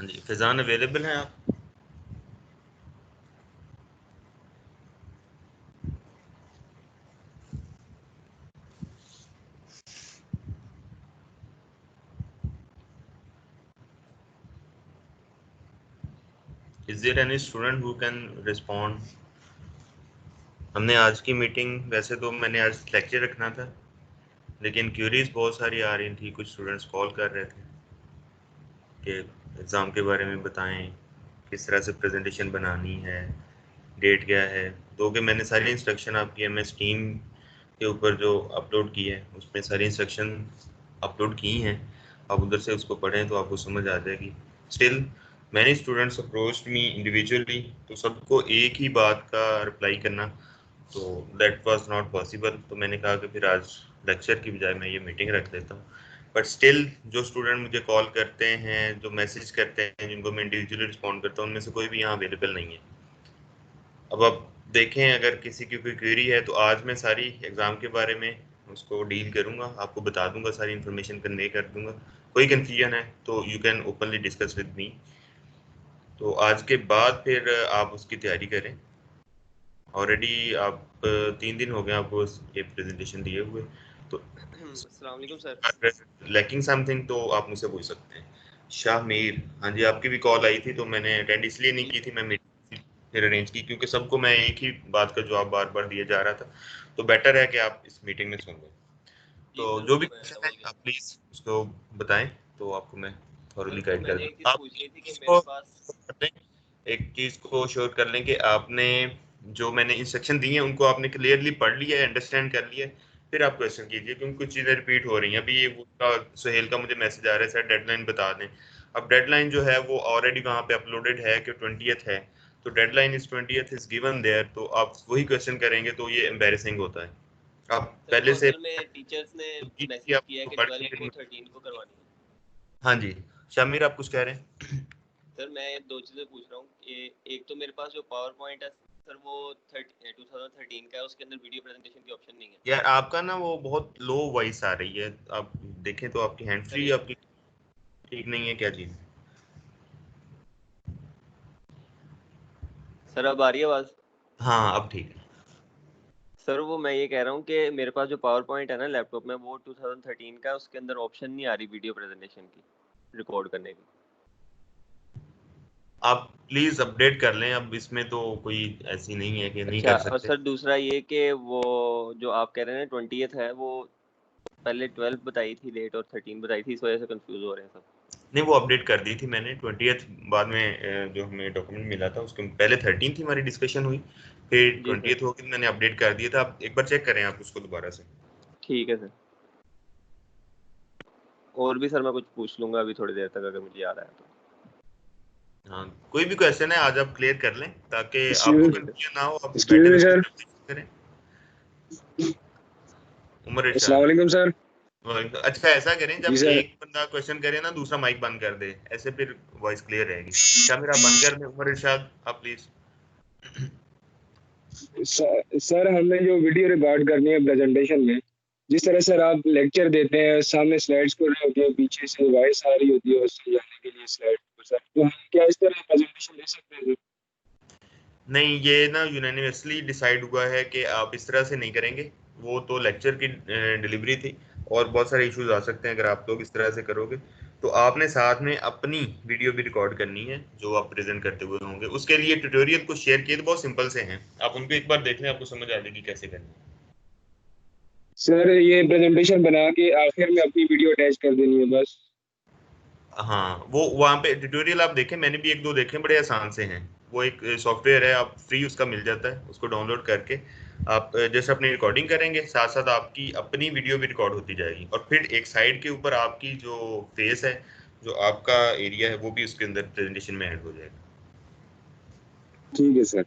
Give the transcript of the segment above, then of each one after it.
हाँ जी, फैजान अवेलेबल हैं आप? Is there any student who can respond? हमने आज की मीटिंग, वैसे तो मैंने आज लेक्चर रखना था, लेकिन क्यूरीज बहुत सारी आ रही थी। कुछ स्टूडेंट्स कॉल कर रहे थे कि एग्ज़ाम के बारे में बताएं, किस तरह से प्रेजेंटेशन बनानी है, डेट क्या है। तो कि मैंने सारी इंस्ट्रक्शन आपकी MS टीम के ऊपर जो अपलोड की है उसमें सारी इंस्ट्रक्शन अपलोड की हैं। आप उधर से उसको पढ़ें तो आपको समझ आ जाएगी। स्टिल मैनी स्टूडेंट्स अप्रोच्ड मी इंडिविजुअली, तो सबको एक ही बात का रिप्लाई करना तो दैट वाज नॉट पॉसिबल। तो मैंने कहा कि फिर आज लेक्चर की बजाय मैं ये मीटिंग रख देता हूँ। बट स्टिल जो स्टूडेंट मुझे कॉल करते हैं, जो मैसेज करते हैं, जिनको मैं इंडिविजुअली रिस्पॉन्ड करता हूँ, उनमें से कोई भी यहाँ अवेलेबल नहीं है। अब आप देखें, अगर किसी की कोई क्वेरी है तो आज मैं सारी एग्ज़ाम के बारे में उसको डील करूँगा, आपको बता दूंगा, सारी इन्फॉर्मेशन कन्वे कर दूंगा। कोई कन्फ्यूजन है तो you can openly discuss with me. तो आज के बाद फिर आप उसकी तैयारी करें। ऑलरेडी आप 3 दिन हो गए आपको ये प्रेजेंटेशन दिए हुए, तो अस्सलाम वालेकुम सर। अगर लैकिंग समथिंग तो आप मुझसे पूछ सकते हैं। शाह मीर, हाँ जी, आपकी भी कॉल आई थी तो मैंने अटेंड इसलिए नहीं की थी, मैं मीटिंग फिर अरेंज की क्योंकि सबको मैं एक ही बात का जवाब बार बार दिया जा रहा था। तो बेटर है कि आप इस मीटिंग में सुन लें। जी तो सर, जो वो भी मैं क्वेश्चन है समझ गया। आप प्लीज उसको बताएं तो आपको मैं सर थॉरोली वो गाइड कर मैंने एक चीज़ दूंगा। आप पूछनी थी कि मेरे इसको पास कर लें, एक चीज को श्योर कर लें कि आपने जो मैंने इंस्ट्रक्शन दी है उनको आपने क्लियरली पढ़ लिया है, अंडरस्टैंड कर लिया है। फिर आप क्वेश्चन कीजिए क्योंकि कुछ चीजें रिपीट हो रही हैं। अभी ये वो सुहेल का मुझे मैसेज आ रहा है, सर डेडलाइन बता दें। अब डेडलाइन जो है वो ऑलरेडी वहाँ पे अपलोडेड है कि 20th है, तो deadline is 20th is given there. तो आप वही क्वेश्चन करेंगे तो ये एम्बेरसिंग होता है। आप सर वो पहले से असल में टीचर्स ने कि मैसेज किया है आपको कि पढ़ 12 को के। 13 को करवानी है। हाँ जी, शामिर आप कुछ कह रहे हैं? सर मैं दो चीज़ें पूछ रहा हूँ। एक तो मेरे पास जो पावर पॉइंट है सर वो 2013 का है, उसके अंदर वीडियो प्रेजेंटेशन की ऑप्शन नहीं है। यार आपका ना वो बहुत लो वॉइस आ रही है, आप देखें तो आपकी हैंड सर फ्री आपकी ठीक नहीं है क्या चीज? सर अब आ रही है आवाज़? हाँ अब ठीक है। सर वो मैं ये कह रहा हूँ कि मेरे पास जो पावर पॉइंट है ना लैपटॉप में, वो 2013 का है, उसके अंदर ऑप्शन नहीं आ रही वीडियो प्रेजेंटेशन की रिकॉर्ड करने की। आप प्लीज अपडेट कर लें, अब इसमें तो कोई ऐसी नहीं है कि नहीं अच्छा, कर और सकते। सर दूसरा ये कि वो जो आप कह रहे हैं 20th है, वो पहले 12 बताई थी डेट और 13 बताई थी, इस वजह से कंफ्यूज हो रहे हैं सब। नहीं, वो अपडेट कर दी थी मैंने 20th। बाद में जो हमें डॉक्यूमेंट मिला था उसके पहले 13 थी हमारी डिस्कशन हुई, फिर जी सर, 20th हो गई, मैंने अपडेट कर दिया था। आप एक बार चेक करें आप उसको दोबारा से। ठीक है सर। और भी सर मैं कुछ पूछ लूंगा अभी थोड़ी देर तक अगर मुझे याद आया तो। हाँ, कोई भी क्वेश्चन है आज आप क्लियर कर लें ताकि आपको एक्सक्यूज ठीक है। कंफ्यूजन ना हो, आप एक्सक्यूज बेटर मी इसको सर। प्रैक्टिस करें। उमर अस्सलाम इरशाद। वालेकुम सर। अच्छा ऐसा करें, जी जब सर। एक बंदा क्वेश्चन करे ना दूसरा माइक बंद कर दे, ऐसे फिर वॉइस क्लियर रहेगी। क्या मेरा बंद कर दें उमर इरशाद आप प्लीज? सर हमें जो वीडियो रिकॉर्ड करनी है प्रेजेंटेशन में, जिस तरह सर आप लेक्चर देते हैं, सामने स्लाइड्स खुल रही होती है, पीछे से वॉइस आ रही होती है उससे जाने के लिए स्लाइड को सर, तो हम क्या इस तरह प्रेजेंटेशन दे सकते हैं सर? नहीं, ये ना यूनानिमसली डिसाइड हुआ है कि आप इस तरह से नहीं करेंगे। वो तो लेक्चर की डिलीवरी थी और बहुत सारे इश्यूज आ सकते हैं अगर आप लोग इस तरह से करोगे। तो आपने साथ में अपनी वीडियो भी रिकॉर्ड करनी है जो आप प्रेजेंट करते हुए होंगे। उसके लिए ट्यूटोरियल को शेयर किए तो बहुत सिंपल से हैं, आप उनको एक बार देख लें, आपको समझ आ जाएगी कैसे करनी है। सर ये प्रेजेंटेशन बना के आखिर में अपनी वीडियो अटैच कर देनी है बस? हाँ, वो वहाँ पे ट्यूटोरियल आप देखें, मैंने भी एक दो देखे, बड़े आसान से हैं। वो एक सॉफ्टवेयर है, आप फ्री उसका मिल जाता है, उसको डाउनलोड करके आप जैसे अपनी रिकॉर्डिंग करेंगे साथ साथ आपकी अपनी वीडियो भी रिकॉर्ड होती जाएगी, और फिर एक साइड के ऊपर आपकी जो फेस है, जो आपका एरिया है, वो भी उसके अंदर प्रेजेंटेशन में ऐड हो जाएगा। ठीक है सर।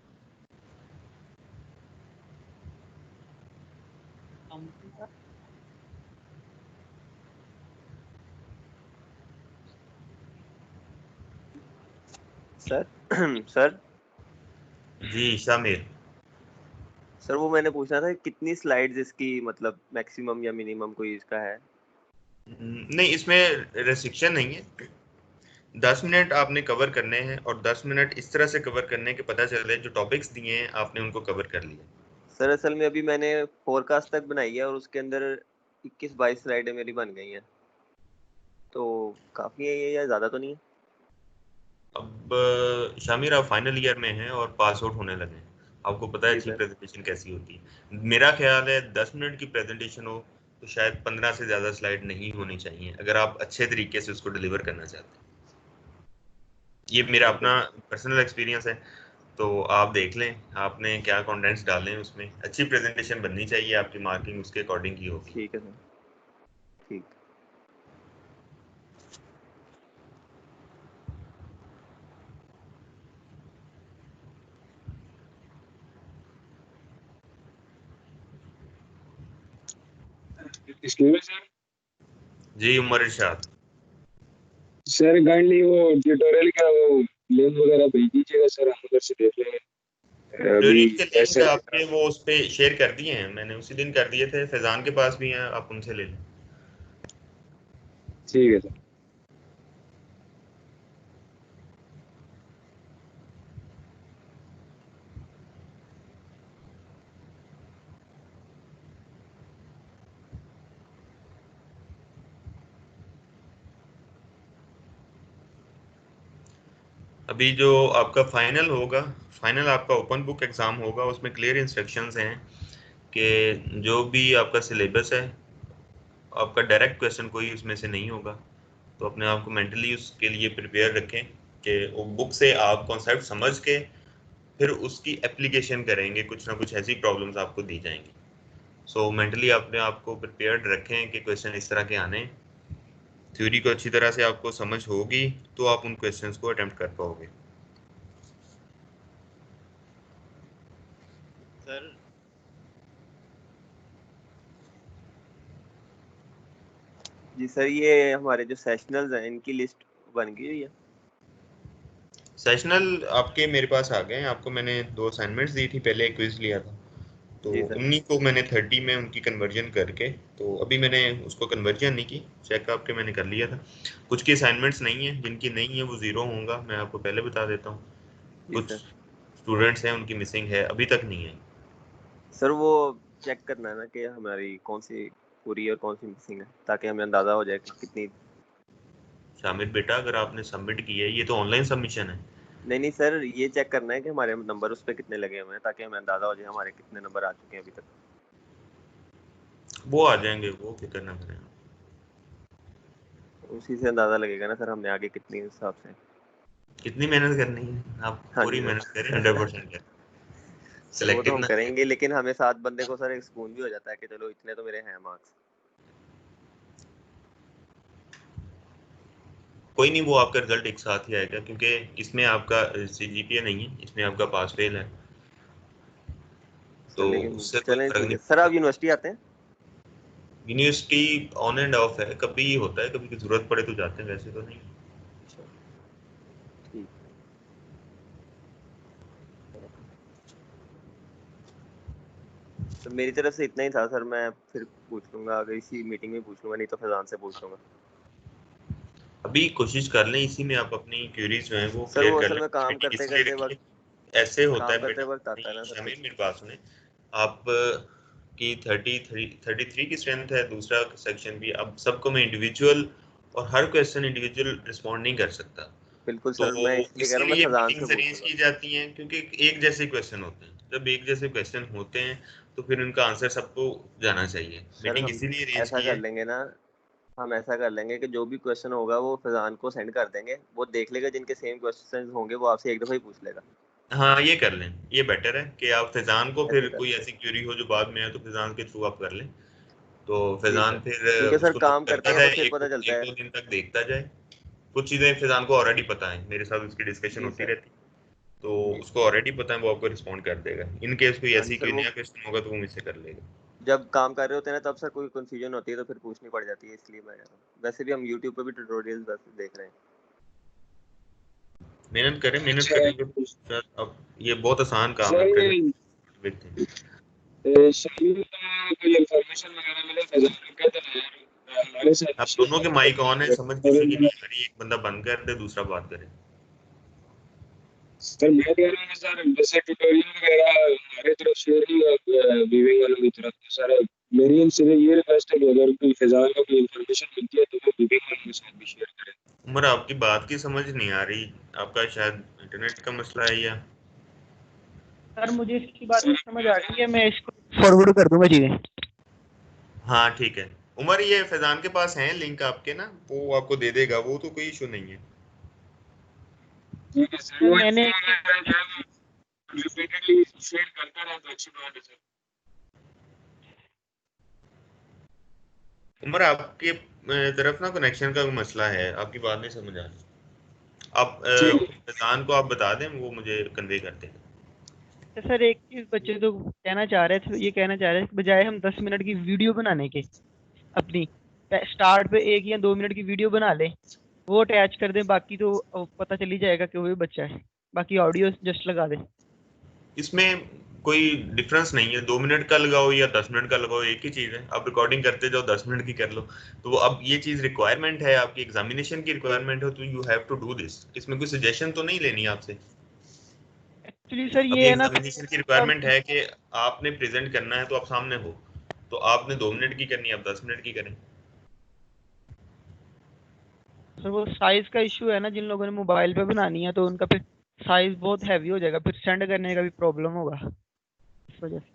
सर सर जी शामिर। सर वो मैंने पूछना था कितनी स्लाइड्स इसकी, मतलब मैक्सिमम या मिनिमम कोई इसका है? नहीं, इसमें रेस्ट्रिक्शन नहीं है। 10 मिनट आपने कवर करने हैं और 10 मिनट इस तरह से कवर करने के पता चले जो टॉपिक्स दिए हैं आपने उनको कवर कर लिया। सर असल में अभी मैंने फोरकास्ट तक बनाई है और उसके अंदर 21-22 स्लाइडें मेरी बन गई हैं, तो काफ़ी है ये या ज़्यादा तो नहीं है? अब शामिर आप फाइनल ईयर में हैं और पास आउट होने लगे हैं, आपको पता है जी अच्छी सर। प्रेजेंटेशन कैसी होती है। मेरा ख्याल है 10 मिनट की प्रेजेंटेशन हो तो शायद 15 से ज़्यादा स्लाइड नहीं होनी चाहिए अगर आप अच्छे तरीके से उसको डिलीवर करना चाहते हैं। ये मेरा ठीक है अपना सर। पर्सनल एक्सपीरियंस है, तो आप देख लें आपने क्या कंटेंट्स डाले हैं, उसमें अच्छी प्रेजेंटेशन बननी चाहिए, आपकी मार्किंग उसके अकॉर्डिंग ही होगी। ठीक है सर। ठीक। Excuse me sir. जी उमर इरशाद। सर काइंडली वो ट्यूटोरियल का वो लिंक वगैरह भेज दीजिएगा सर, हम उधर से देख लेंगे। अभी ट्यूटोरियल के लिंक ऐसे आपके वो उस पे शेयर कर दिए हैं, मैंने उसी दिन कर दिए थे, फैजान के पास भी हैं, आप उनसे ले लें। ठीक है सर। अभी जो आपका फाइनल होगा, फाइनल आपका ओपन बुक एग्ज़ाम होगा, उसमें क्लियर इंस्ट्रक्शंस हैं कि जो भी आपका सिलेबस है आपका डायरेक्ट क्वेश्चन कोई उसमें से नहीं होगा, तो अपने आप को मेंटली उसके लिए प्रिपेयर रखें कि वो बुक से आप कॉन्सेप्ट समझ के फिर उसकी एप्लीकेशन करेंगे, कुछ ना कुछ ऐसी प्रॉब्लम्स आपको दी जाएंगी। सो मेंटली अपने आप को प्रिपेयर्ड रखें कि क्वेश्चन इस तरह के आने हैं। थ्योरी को अच्छी तरह से आपको समझ होगी तो आप उन क्वेश्चंस को अटेम्प्ट कर पाओगे। सर जी सर, ये हमारे जो सेशनल्स हैं इनकी लिस्ट बन गई हुई है? सेशनल आपके मेरे पास आ गए हैं, आपको मैंने 2 असाइनमेंट्स दी थी, पहले एक क्विज लिया था, तो जी सर। उन्हीं को मैंने 30 में उनकी कन्वर्जन करके, तो अभी मैंने उसको कन्वर्जन नहीं की, चेक आपके मैंने कर लिया था। कुछ की असाइनमेंट्स नहीं है, जिनकी नहीं है वो ज़ीरो होगा, मैं आपको पहले बता देता हूँ। जी कुछ सर। स्टूडेंट्स हैं उनकी मिसिंग है, अभी तक नहीं है। सर वो चेक करना है ना कि हमारी कौन सी पूरी और कौन सी मिसिंग है, ताकि हमें अंदाज़ा हो जाए कि कितनी। शामिर बेटा अगर आपने सबमिट किया है, ये तो ऑनलाइन सबमिशन है। नहीं नहीं सर, ये चेक करना है कि हमारे नंबर उस पर कितने लगे हुए हैं, ताकि हमें अंदाज़ा हो जाए हमारे कितने नंबर आ चुके हैं अभी तक। वो आ जाएंगे, वो फिक्र ना करें। उसी से अंदाज़ा लगेगा ना सर हमने आगे कितनी हिसाब से। कितनी मेहनत करनी है, आप हाँ पूरी जी मेहनत सर। करें, 100% करें, सर वो तो सिलेक्टिव हम ना करें। करेंगे, लेकिन हमें साथ बंदे को सर एक सुकून भी हो जाता है कि चलो इतने तो मेरे हैं मार्क्स। कोई नहीं, वो आपका रिजल्ट एक साथ ही आएगा, क्योंकि इसमें आपका सीजीपीए नहीं है, इसमें आपका पास फेल है, सर तो लेकिन उससे कोई चलें फर्क ठीक नहीं है सर, आप पड़ता। यूनिवर्सिटी आते हैं? यूनिवर्सिटी ऑन एंड ऑफ है, कभी होता है, कभी की जरूरत पड़े तो जाते हैं, वैसे तो नहीं। अच्छा ठीक। तो मेरी तरफ से इतना ही था सर, मैं फिर पूछ लूंगा, अगर इसी मीटिंग में पूछ लूंगा, नहीं तो फैजान से पूछ लूंगा। अभी कोशिश कर लें इसी में आप अपनी क्वेरीज जो हैं वो सर क्लियर वो कर असल लें। में काम मीटिंग करते इसलिए करते रखिए, वक्त, ऐसे होता काम है करते बेटा, वक्त आता है ना नहीं सर शामिर कुछ। मेरी बात सुने, आप की 33 की स्ट्रेंथ है, दूसरा सेक्शन भी, अब सबको मैं इंडिविजुअल और हर क्वेश्चन इंडिविजुअल रिस्पॉन्ड नहीं कर सकता, बिल्कुल तो सर, मैं इसलिए कह रहा हूँ मैं इसीलिए फैजान से मीटिंग्स अरेंज पूछूंगा। की जाती हैं, क्योंकि एक जैसे क्वेश्चन होते हैं, जब एक जैसे क्वेश्चन होते हैं तो फिर उनका आंसर सबको जाना चाहिए, सर मीटिंग हम इसीलिए अरेंज ऐसा की कर है। लेंगे ना, हम ऐसा कर लेंगे कि जो भी क्वेश्चन होगा वो फैजान को सेंड कर देंगे, वो देख लेगा, जिनके सेम क्वेश्चन होंगे वो आपसे एक दफ़ा ही पूछ लेगा। हाँ ये कर लें, ये बेटर है कि आप फैजान को, ऐसे फिर कर कोई लेंगे। ऐसी क्वेरी हो जो बाद में है तो फैजान के थ्रू आप कर लें, तो जी फैजान सर, फिर क्योंकि सर उसको नोट काम करते करता हैं तो जाए, फिर एक पता चलता एक है। दो दिन तक देखता जाए। कुछ चीज़ें फैजान को ऑलरेडी पता है, मेरे साथ उसकी डिस्कशन जी होती सर। रहती, तो उसको ऑलरेडी पता है, वो आपको रिस्पॉन्ड कर देगा। इन केस कोई हाँ जी ऐसी सर, कोई वो नया क्वेश्चन होगा तो वो मुझसे कर लेगा। जब काम कर रहे होते हैं ना तब सर कोई कंफ्यूजन होती है तो फिर पूछनी पड़ जाती है, इसलिए मैं कह रहा हूँ। वैसे भी हम यूट्यूब पे भी ट्यूटोरियल्स वैसे देख रहे हैं। मेहनत करें, मेहनत अच्छा करेंगे सर, अब ये बहुत आसान काम है सर ये प्रेजेंट। शामिल का कोई इंफॉर्मेशन वगैरह मिले फैजान को कह देना यार, हमारे साथ आप दोनों के माइक ऑन है, समझ किसी की नहीं आ रही, एक बंदा बंद कर दे दूसरा बात करे। सर मैं कह रहा हूँ सर जैसे ट्यूटोरियल वगैरह हमारे तरफ शेयर नहीं हुआ वीविंग वालों की तरफ, तो सर मेरी इनसे ये रिक्वेस्ट है कि अगर कोई फिजान को कोई इन्फॉर्मेशन मिलती है तो वो वीविंग वालों के साथ भी शेयर करें। उमर आपकी बात की समझ नहीं आ रही, आपका शायद इंटरनेट का मसला है या? सर मुझे इसकी बात समझ आ रही है, मैं इसको फॉरवर्ड कर दूंगा चीजें। हाँ ठीक है उमर, ये फैजान के पास है लिंक आपके ना, वो आपको दे देगा, वो तो कोई इशू नहीं है। ठीक है सर, सर वो मैंने रिपीटेडली शेयर करता रहा तो अच्छी बात है सर। उमर आपके तरफ ना कनेक्शन का मसला है, आपकी बात नहीं समझ आ रही। आप ठीक है फैजान को आप बता दें, वो मुझे कन्वे कर देगा। तो सर एक चीज बच्चे तो कहना चाह रहे थे, ये कहना चाह रहे थे कि बजाय हम 10 मिनट की वीडियो बनाने के अपनी स्टार्ट पे 1 या 2 मिनट की वीडियो बना लें, वो अटैच कर दें, बाकी तो पता चल ही जाएगा कि वही बच्चा है, बाकी ऑडियो जस्ट लगा दें। इसमें कोई डिफरेंस नहीं है, 2 मिनट का लगाओ या 10 मिनट का लगाओ, एक ही चीज है। आप रिकॉर्डिंग करते जाओ, 10 मिनट की कर लो। तो वो अब ये चीज रिक्वायरमेंट है, आपकी एग्जामिनेशन की रिक्वायरमेंट हो, तो you have to do this. इसमें कोई सजेशन तो नहीं लेनी आपसे। एक्चुअली सर अब ये ये है ना, एग्जामिनेशन की रिक्वायरमेंट है कि आपने प्रेजेंट करना है तो आप सामने हो, तो आपने 2 मिनट की करनी है, आप 10 मिनट की करें। सर वो साइज का इशू है ना, जिन लोगों ने मोबाइल पे बनानी है तो उनका फिर साइज बहुत हैवी हो जाएगा, फिर सेंड करने का भी प्रॉब्लम होगा इस वजह से।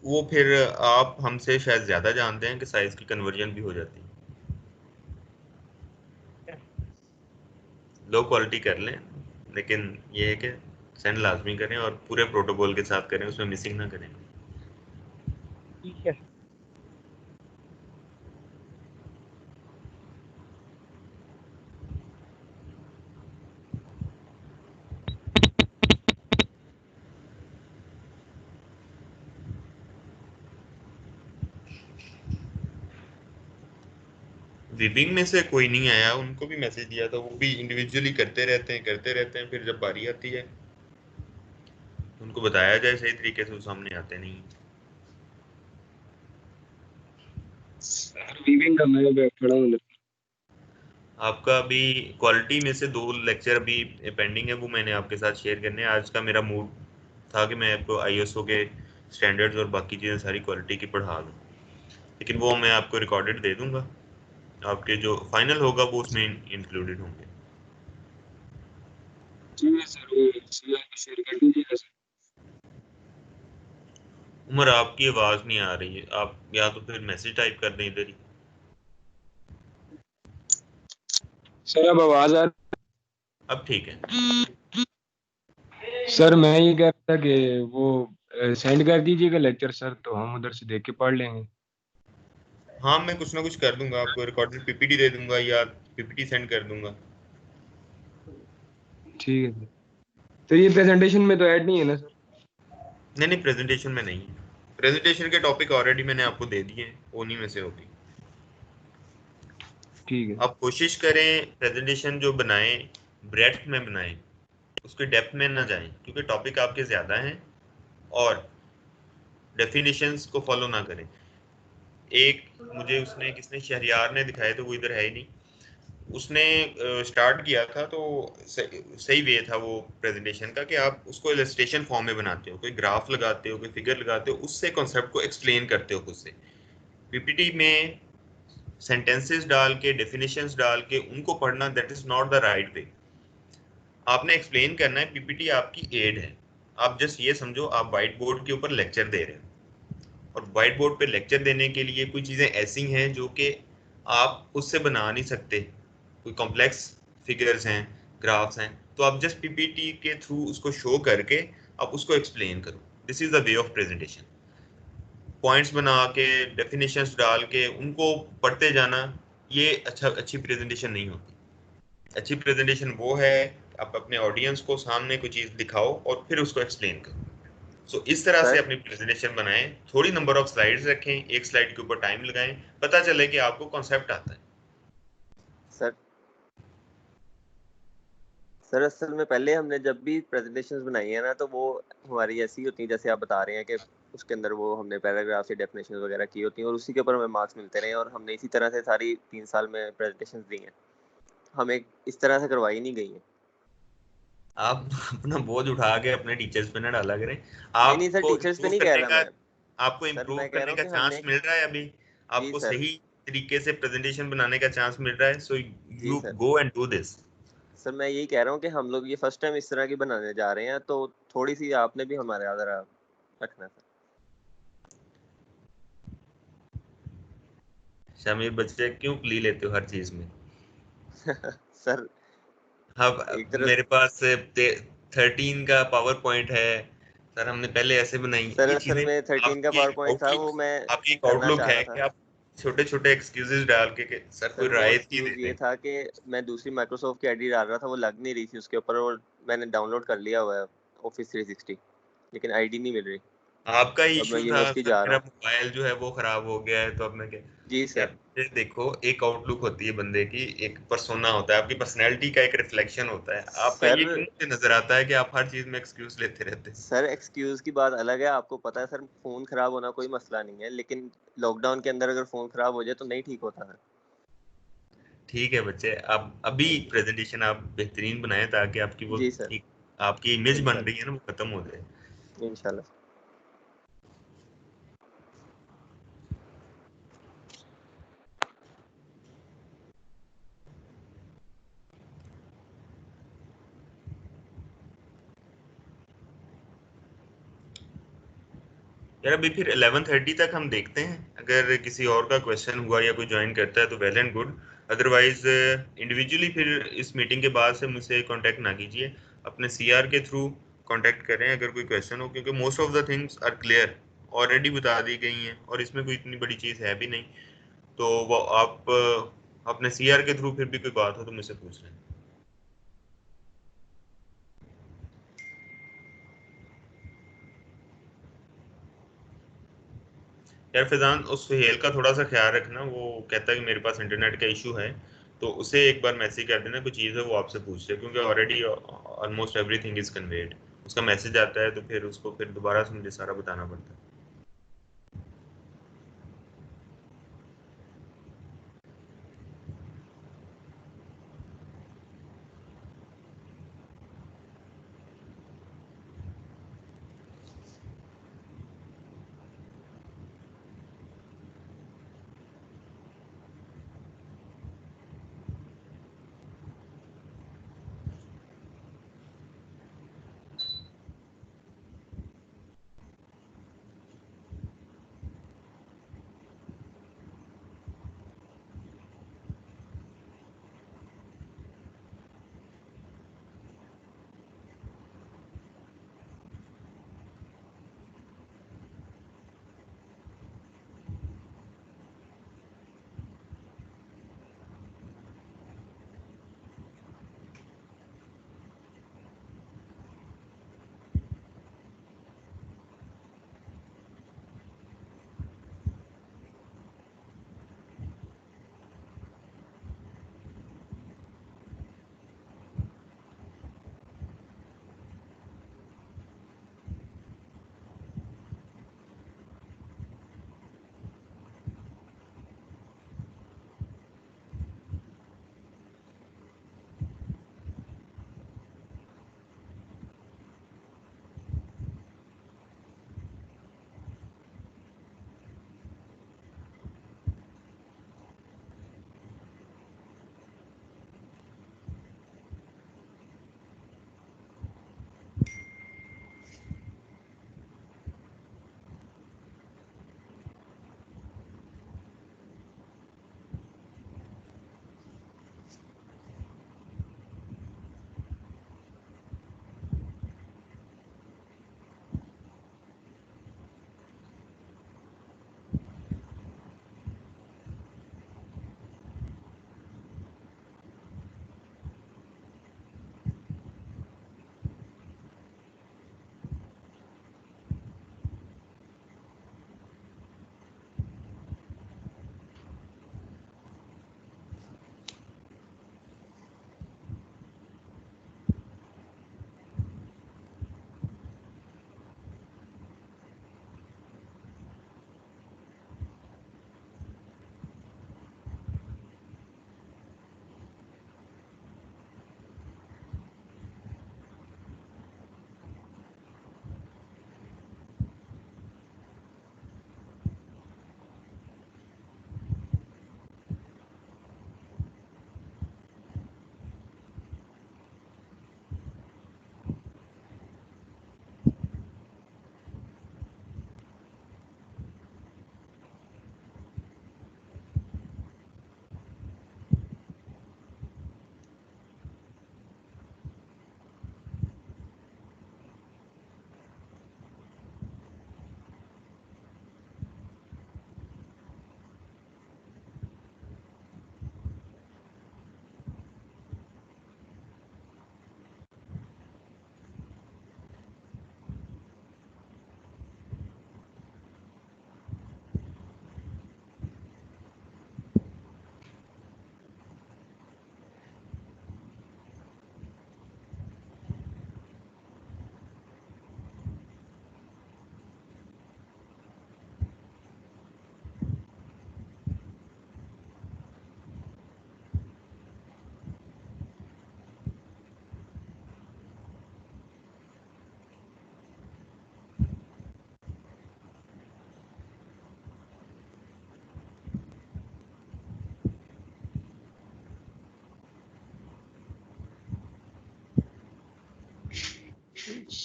वो फिर आप हमसे शायद ज्यादा जानते हैं कि साइज की कन्वर्जन भी हो जाती है। लो क्वालिटी कर लें, लेकिन ये है कि सेंड लाजमी करें और पूरे प्रोटोकॉल के साथ करें, उसमें मिसिंग ना करें। ठीक है। विबिंग में से कोई नहीं आया, उनको भी मैसेज दिया था, वो भी इंडिविजुअली करते रहते हैं, फिर जब बारी आती है उनको बताया जाए सही तरीके से, वो सामने आते नहीं। सर वीविंग का मैं पढ़ा हूँ। आपका अभी क्वालिटी में से 2 लेक्चर अभी पेंडिंग है, वो मैंने आपके साथ शेयर करने हैं। आज का मेरा मूड था कि मैं आपको आईएसओ के स्टैंडर्ड्स और बाकी चीज़ें सारी क्वालिटी की पढ़ा दूँ, लेकिन वो मैं आपको रिकॉर्डेड दे दूंगा, आपके जो फाइनल होगा वो उसमें इंक्लूडेड होंगे। ठीक है सर, वो सीआर को शेयर कर दीजिएगा सर। उमर आपकी आवाज़ नहीं आ रही है, आप या तो फिर मैसेज टाइप कर दें इधर ही। सर अब आवाज आ अब ठीक है। सर मैं ये कह रहा था कि वो सेंड कर दीजिएगा लेक्चर सर, तो हम उधर से देख के पढ़ लेंगे। हाँ मैं कुछ ना कुछ कर दूंगा, आपको रिकॉर्डेड पीपीटी दे दूंगा या पीपीटी सेंड कर दूंगा। ठीक है सर। तो ये प्रेजेंटेशन में तो ऐड नहीं है ना सर? नहीं नहीं, प्रेजेंटेशन में नहीं है। प्रेजेंटेशन के टॉपिक ऑलरेडी मैंने आपको दे दिए हैं, उन्हीं में से होगी। ठीक है। आप कोशिश करें प्रेजेंटेशन जो बनाएं ब्रेड्थ में बनाएं, उसके डेप्थ में ना जाएं, क्योंकि टॉपिक आपके ज़्यादा हैं और डेफिनेशंस को फॉलो ना करें। एक मुझे उसने किसने शहरियार ने दिखाए, तो वो इधर है ही नहीं, उसने स्टार्ट किया था, तो सही वे था वो प्रेजेंटेशन का कि आप उसको इलस्ट्रेशन फॉर्म में बनाते हो, कोई ग्राफ लगाते हो, कोई फिगर लगाते हो, उससे कॉन्सेप्ट को एक्सप्लेन करते हो खुद से। पीपीटी में सेंटेंसेस डाल के डेफिनेशंस डाल के उनको पढ़ना, that is not the right way. आपने एक्सप्लेन करना है, पीपीटी आपकी एड है। आप जस्ट ये समझो आप व्हाइट बोर्ड के ऊपर लेक्चर दे रहे हो, और व्हाइट बोर्ड पे लेक्चर देने के लिए कुछ चीज़ें ऐसी हैं जो कि आप उससे बना नहीं सकते, कोई कॉम्प्लेक्स फिगर्स हैं, ग्राफ्स हैं, तो आप जस्ट पीपीटी के थ्रू उसको शो करके आप उसको एक्सप्लेन करो। This is the way of presentation. Points बना के डेफिनेशंस डाल के उनको पढ़ते जाना, ये अच्छी प्रेजेंटेशन नहीं होती। अच्छी प्रेजेंटेशन वो है आप अपने ऑडियंस को सामने कोई चीज़ दिखाओ और फिर उसको एक्सप्लेन करो। सो इस तरह से सर अपनी प्रेजेंटेशन बनाएं, थोड़ी नंबर ऑफ स्लाइड्स रखें, एक स्लाइड के ऊपर टाइम लगाएं, पता चले कि आपको कॉन्सेप्ट आता है। सर सर असल में पहले हमने जब भी प्रेजेंटेशंस बनाई है ना, तो वो हमारी ऐसी होती है जैसे आप बता रहे हैं कि उसके अंदर वो हमने पैराग्राफ या डेफिनेशन वगैरह की होती हैं और उसी के ऊपर हमें मार्क्स मिलते रहे और हमने इसी तरह से सारी 3 साल में प्रेजेंटेशंस दी हैं। हमें इस तरह से करवाई नहीं गई है। आप अपना बोझ उठा के अपने टीचर्स पे ना डाला करें। नहीं सर, आपको टीचर्स पे इम्प्रूव नहीं कह करने रहा का मैं। आपको सर इम्प्रूव मैं कह रहा करने हूँ का कि चांस हमने मिल रहा है अभी। जी आपको सर। सही तरीके से प्रेजेंटेशन बनाने का चांस मिल रहा है, सो जी you sir. Go and do this. Sir मैं यही कह रहा हूँ कि हम लोग ये फर्स्ट टाइम इस तरह की बनाने जा रहे हैं, तो थोड़ी सी आपने भी हमारे याद रखना सर। शामिर बच्चे क्यों प्ली लेते हो हर चीज में? सर अब एक तरह मेरे पास 13 का पावर पॉइंट है सर, हमने पहले ऐसे बनाई सर ये असल चीजें। में 13 का आपकी पावर पॉइंट था, आउटलुक वो मैं आपकी एक करना आउटलुक चाह है रहा कि था। आप छोटे छोटे एक्सक्यूजेस डाल के सर कोई सर वो रायत ही दे एक्सक्यूज ये दें। था कि मैं दूसरी माइक्रोसॉफ्ट की आईडी डाल रहा था, वो लग नहीं रही थी उसके ऊपर, और मैंने डाउनलोड कर लिया हुआ है ऑफिस 360, लेकिन आईडी नहीं मिल रही। आपका ही तो अब मैं इशू था यूनिवर्सिटी सर, जा रहा मेरा हूँ। मोबाइल जो है वो खराब हो गया है, तो अब मैं क्या। जी यार सर। ये देखो, एक आउटलुक होती है बंदे की, एक पर्सोना होता है, आपकी पर्सनैलिटी का एक रिफ्लेक्शन होता है। आपका सर ये क्यों मुझे नजर आता है कि आप हर चीज में एक्सक्यूज लेते रहते हैं? सर एक्सक्यूज की बात अलग है, आपको पता है सर, फोन खराब होना कोई मसला नहीं है, लेकिन लॉकडाउन के अंदर अगर फोन खराब हो जाए तो नहीं ठीक होता है। ठीक है बच्चे, आप अभी हाँ जी। प्रेजेंटेशन आप बेहतरीन बनाएं ताकि आपकी वो जी सर। एक आपकी इमेज बन रही है इंशाल्लाह। ना, वो खत्म हो जाए। इंशाल्लाह। यार अभी फिर 11:30 तक हम देखते हैं, अगर किसी और का क्वेश्चन हुआ या कोई ज्वाइन करता है तो well and good. Otherwise individually फिर इस मीटिंग के बाद से मुझसे कांटेक्ट ना कीजिए, अपने सीआर के थ्रू कांटेक्ट करें अगर कोई क्वेश्चन हो, क्योंकि most of the things are clear, already बता दी गई हैं और इसमें कोई इतनी बड़ी चीज़ है भी नहीं। तो वो आप अपने सीआर के थ्रू फिर भी कोई बात हो तो मुझसे पूछ लें। यार फैजान, उस सुहेल का थोड़ा सा ख्याल रखना, वो कहता है कि मेरे पास इंटरनेट का इशू है, तो उसे एक बार मैसेज कर देना, कोई चीज़ है वो आपसे पूछ ले, क्योंकि already almost everything is conveyed. उसका मैसेज आता है तो फिर उसको फिर दोबारा से मुझे सारा बताना पड़ता है।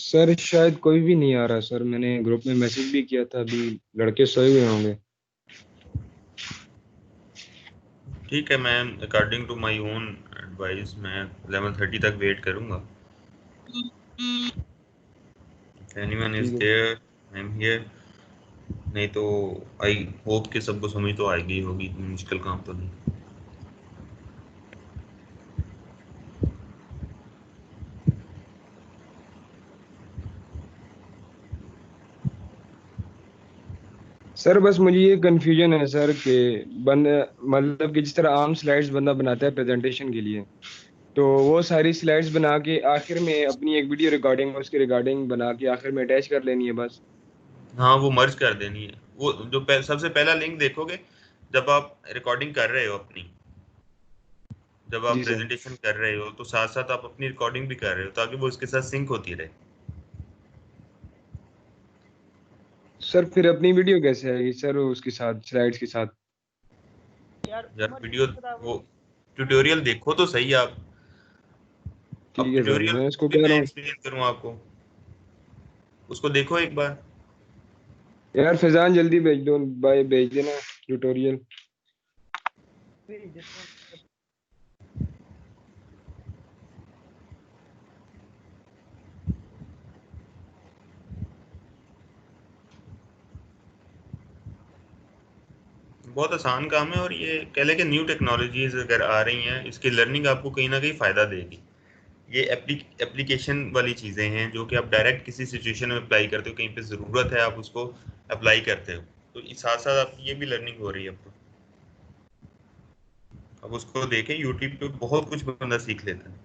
सर शायद कोई भी नहीं आ रहा सर, मैंने ग्रुप में मैसेज भी किया था, अभी लड़के सोए हुए होंगे। ठीक है, मैं according to my own advice मैं 11:30 तक वेट करूंगा। एनीवन इज ठीक है। There, I am here. नहीं तो आई होप कि सबको समझ तो आएगी ही होगी, इतनी मुश्किल काम तो नहीं। सर बस मुझे ये कंफ्यूजन है सर कि बंदा, मतलब कि जिस तरह आम स्लाइड्स बंदा बनाता है प्रेजेंटेशन के लिए, तो वो सारी स्लाइड्स बना के आखिर में अपनी एक वीडियो रिकॉर्डिंग उसके रिगार्डिंग बना के आखिर में अटैच कर लेनी है बस। हाँ, वो मर्ज कर देनी है। वो जो सबसे पहला लिंक देखोगे जब आप रिकॉर्डिंग कर रहे हो अपनी, जब आप जी सर। प्रेजेंटेशन कर रहे हो तो साथ साथ आप अपनी रिकॉर्डिंग भी कर रहे हो ताकि वो इसके साथ सिंक होती रहे। सर फिर अपनी वीडियो कैसे आएगी सर उसके साथ, स्लाइड्स के साथ? यार यार उमर वीडियो, बता वो ट्यूटोरियल देखो तो सही आप। अब ठीक है सर, ट्यूटोरियल मैं इसको भी कह मैं रहा हूँ। एक्सप्लेन करूँ आपको, उसको देखो एक बार। यार फैजान जल्दी भेज दो भाई, भेज देना ट्यूटोरियल। भेज देता हूँ। बहुत आसान काम है, और ये कह लें कि न्यू टेक्नोलॉजीज अगर आ रही हैं, इसकी लर्निंग आपको कहीं ना कहीं फ़ायदा देगी। ये एप्लीकेशन वाली चीज़ें हैं जो कि आप डायरेक्ट किसी सिचुएशन में अप्लाई करते हो, कहीं पे ज़रूरत है आप उसको अप्लाई करते हो। तो इस साथ साथ आप ये भी लर्निंग हो रही है आपको। अब उसको देखें, यूट्यूब पे बहुत कुछ बंदा सीख लेता है।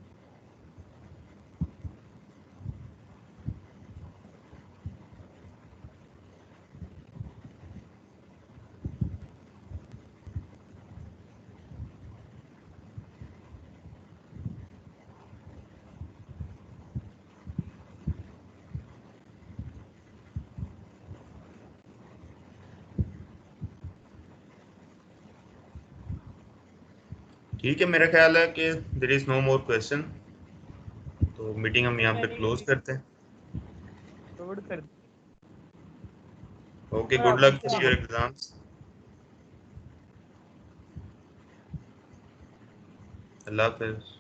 ठीक है, मेरा ख्याल है कि there is no more question, तो मीटिंग हम सर यहाँ पे मैंने क्लोज ये करते हैं। अपलोड कर ओके, सर, गुड आप लक उससे फॉर योर एग्जाम्स। अल्लाह हाफिज़।